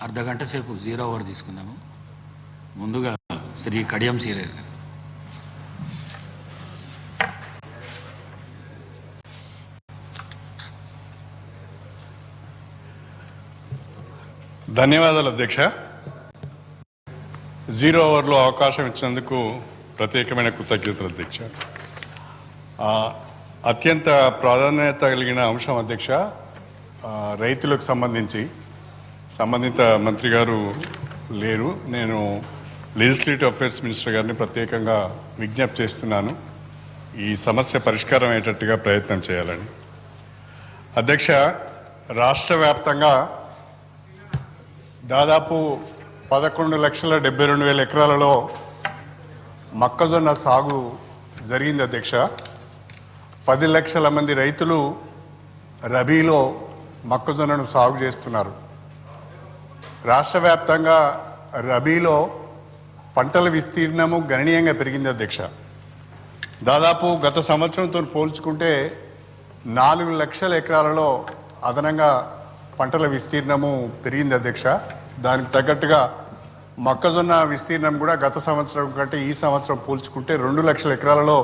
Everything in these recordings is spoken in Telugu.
అర్ధగంట సేపు 0 ఓవర్ తీసుకుందాము. ముందుగా శ్రీ కడియం సీరియర్ గారు. ధన్యవాదాలు అధ్యక్ష. 0 ఓవర్లో అవకాశం ఇచ్చినందుకు ప్రత్యేకమైన కృతజ్ఞతలు అధ్యక్ష. అత్యంత ప్రాధాన్యత కలిగిన అంశం అధ్యక్ష, రైతులకు సంబంధిత మంత్రి గారు లేరు. నేను లెజిస్లేటివ్ అఫైర్స్ మినిస్టర్ గారిని ప్రత్యేకంగా విజ్ఞప్తి చేస్తున్నాను ఈ సమస్య పరిష్కారం అయ్యేటట్టుగా ప్రయత్నం చేయాలని. అధ్యక్ష, రాష్ట్ర వ్యాప్తంగా దాదాపు 11,72,000 ఎకరాలలో మొక్కజొన్న సాగు జరిగింది అధ్యక్ష. 10 లక్షల మంది రైతులు రబీలో మొక్కజొన్నను సాగు చేస్తున్నారు. రాష్ట్ర వ్యాప్తంగా రబీలో పంటల విస్తీర్ణము గణనీయంగా పెరిగింది అధ్యక్ష. దాదాపు గత సంవత్సరంతో పోల్చుకుంటే 4 లక్షల ఎకరాలలో అదనంగా పంటల విస్తీర్ణము పెరిగింది అధ్యక్ష. దానికి తగ్గట్టుగా మొక్కజొన్న విస్తీర్ణం కూడా గత సంవత్సరం కంటే ఈ సంవత్సరం పోల్చుకుంటే 2 లక్షల ఎకరాలలో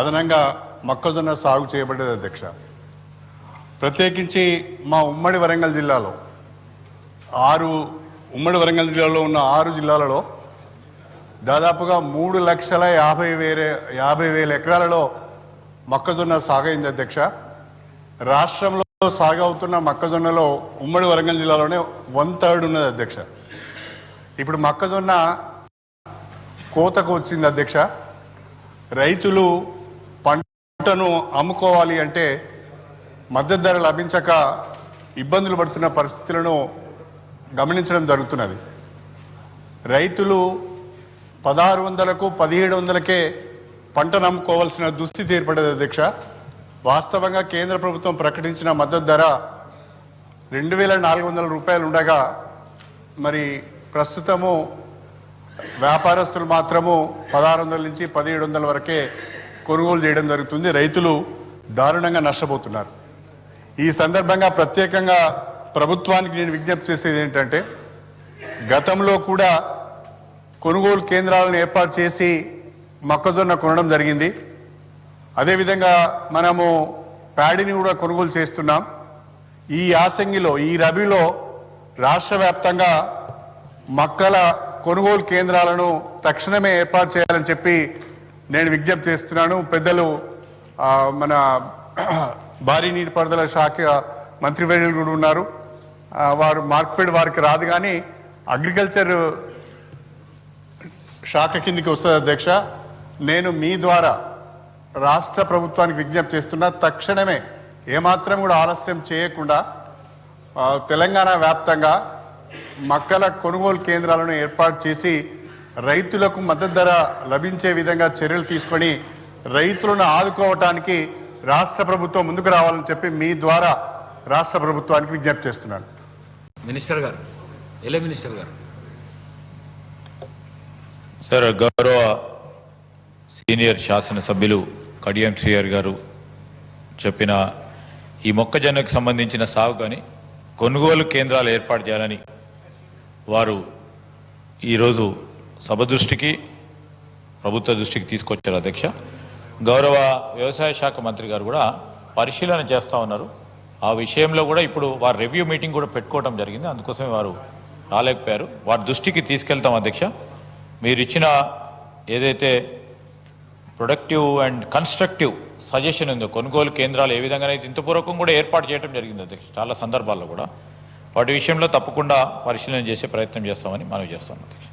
అదనంగా మొక్కజొన్న సాగు చేయబడ్డది అధ్యక్ష. ప్రత్యేకించి మా ఉమ్మడి వరంగల్ జిల్లాలో ఉన్న 6 జిల్లాలలో దాదాపుగా 3,50,000 ఎకరాలలో మొక్కజొన్న సాగైంది అధ్యక్ష. రాష్ట్రంలో సాగవుతున్న మొక్కజొన్నలో ఉమ్మడి వరంగల్ జిల్లాలోనే 1/3 ఉన్నది అధ్యక్ష. ఇప్పుడు మొక్కజొన్న కోతకు వచ్చింది అధ్యక్ష. రైతులు పంటను అమ్ముకోవాలి అంటే మద్దతు ధర లభించక ఇబ్బందులు పడుతున్న పరిస్థితులను గమనించడం జరుగుతున్నది. రైతులు 1,600కు 1,700కే పంటను అమ్ముకోవాల్సిన దుస్థితి ఏర్పడేది అధ్యక్ష. వాస్తవంగా కేంద్ర ప్రభుత్వం ప్రకటించిన మద్దతు ధర 2,400 రూపాయలు ఉండగా మరి ప్రస్తుతము వ్యాపారస్తులు మాత్రము 1,600 నుంచి 1,700 వరకే కొనుగోలు చేయడం జరుగుతుంది. రైతులు దారుణంగా నష్టపోతున్నారు. ఈ సందర్భంగా ప్రత్యేకంగా ప్రభుత్వానికి నేను విజ్ఞప్తి చేసేది ఏంటంటే, గతంలో కూడా కొనుగోలు కేంద్రాలను ఏర్పాటు చేసి మొక్కజొన్న కొనడం జరిగింది. అదేవిధంగా మనము ప్యాడీని కూడా కొనుగోలు చేస్తున్నాం. ఈ యాసంగిలో ఈ రబీలో రాష్ట్ర వ్యాప్తంగా మొక్కల కొనుగోలు కేంద్రాలను తక్షణమే ఏర్పాటు చేయాలని చెప్పి నేను విజ్ఞప్తి చేస్తున్నాను. పెద్దలు మన భారీ నీటిపారుదల శాఖ మంత్రివర్యులు కూడా ఉన్నారు. వారు మార్క్ఫెడ్ వారికి రాదు, కానీ అగ్రికల్చర్ శాఖ కిందికి వస్తుంది అధ్యక్ష. నేను మీ ద్వారా రాష్ట్ర ప్రభుత్వానికి విజ్ఞప్తి చేస్తున్నా, తక్షణమే ఏమాత్రం కూడా ఆలస్యం చేయకుండా తెలంగాణ వ్యాప్తంగా మొక్కల కొనుగోలు కేంద్రాలను ఏర్పాటు చేసి రైతులకు మద్దతు ధర లభించే విధంగా చర్యలు తీసుకొని రైతులను ఆదుకోవటానికి రాష్ట్ర ప్రభుత్వం ముందుకు రావాలని చెప్పి మీ ద్వారా రాష్ట్ర ప్రభుత్వానికి విజ్ఞప్తి చేస్తున్నాను. మినిస్టర్ గారు, మినిస్టర్ గారు. సార్, గౌరవ సీనియర్ శాసనసభ్యులు కడియం శ్రీయర్ గారు చెప్పిన ఈ మొక్కజొన్నకు సంబంధించిన సాగు కానీ కొనుగోలు కేంద్రాలు ఏర్పాటు చేయాలని వారు ఈరోజు సభ దృష్టికి, ప్రభుత్వ దృష్టికి తీసుకొచ్చారు అధ్యక్ష. గౌరవ వ్యవసాయ శాఖ మంత్రి గారు కూడా పరిశీలన చేస్తూ ఉన్నారు. ఆ విషయంలో కూడా ఇప్పుడు వారు రివ్యూ మీటింగ్ కూడా పెట్టుకోవడం జరిగింది. అందుకోసమే వారు రాలేకపోయారు. వారి దృష్టికి తీసుకెళ్తాం అధ్యక్ష. మీరు ఇచ్చిన ఏదైతే ప్రొడక్టివ్ అండ్ కన్స్ట్రక్టివ్ సజెషన్ ఉందో, కొనుగోలు కేంద్రాలు ఏ విధంగా అయితే ఇంతపూర్వకం కూడా ఏర్పాటు చేయడం జరిగింది అధ్యక్ష, చాలా సందర్భాల్లో కూడా వాటి విషయంలో తప్పకుండా పరిశీలన చేసే ప్రయత్నం చేస్తామని మనవి చేస్తాం అధ్యక్ష.